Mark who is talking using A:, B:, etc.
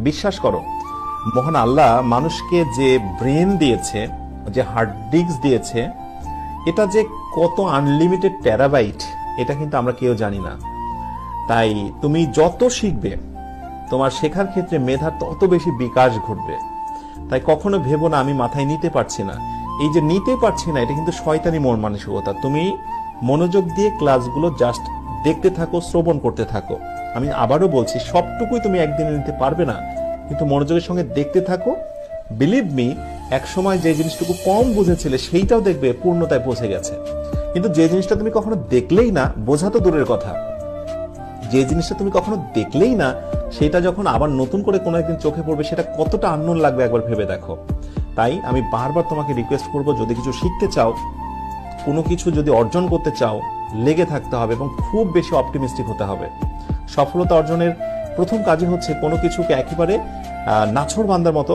A: বিশ্বাস করো, মহান আল্লাহ মানুষকে যে ব্রেন দিয়েছে, যে হার্ড ডিস্ক দিয়েছে, এটা যে কত আনলিমিটেড টেরাবাইট এটা কিন্তু আমরা কেউ জানি না। তাই তুমি যত শিখবে তোমার শেখার ক্ষেত্রে মেধার তত বেশি বিকাশ ঘটবে। তাই কখনো ভেবো না আমি মাথায় নিতে পারছি না। এই যে নিতে পারছি না, এটা কিন্তু শয়তানি মন মানসিকতা। তুমি মনোযোগ দিয়ে ক্লাসগুলো জাস্ট দেখতে থাকো, শ্রবণ করতে থাকো। আমি আবারও বলছি, সবটুকুই তুমি একদিনে নিতে পারবে না, কিন্তু মনোযোগের সঙ্গে দেখতে থাকো। বিলিভ মি, এক সময় যে জিনিসটুকু কম বুঝেছিলে সেইটাও দেখবে পূর্ণতায় পৌঁছে গেছে। কিন্তু যে জিনিসটা তুমি কখনো দেখলেই না, বোঝা তো দূরের কথা, যে জিনিসটা তুমি কখনো দেখলেই না, সেটা যখন আবার নতুন করে কোনো একদিন চোখে পড়বে, সেটা কতটা আননোন লাগবে একবার ভেবে দেখো। তাই আমি বারবার তোমাকে রিকোয়েস্ট করবো, যদি কিছু শিখতে চাও, কোনো কিছু যদি অর্জন করতে চাও, লেগে থাকতে হবে এবং খুব বেশি অপটিমিস্টিক হতে হবে। সফলতা অর্জনের প্রথম কাজই হচ্ছে কোনো কিছুকে একেবারে নাছোড়বান্দার মতো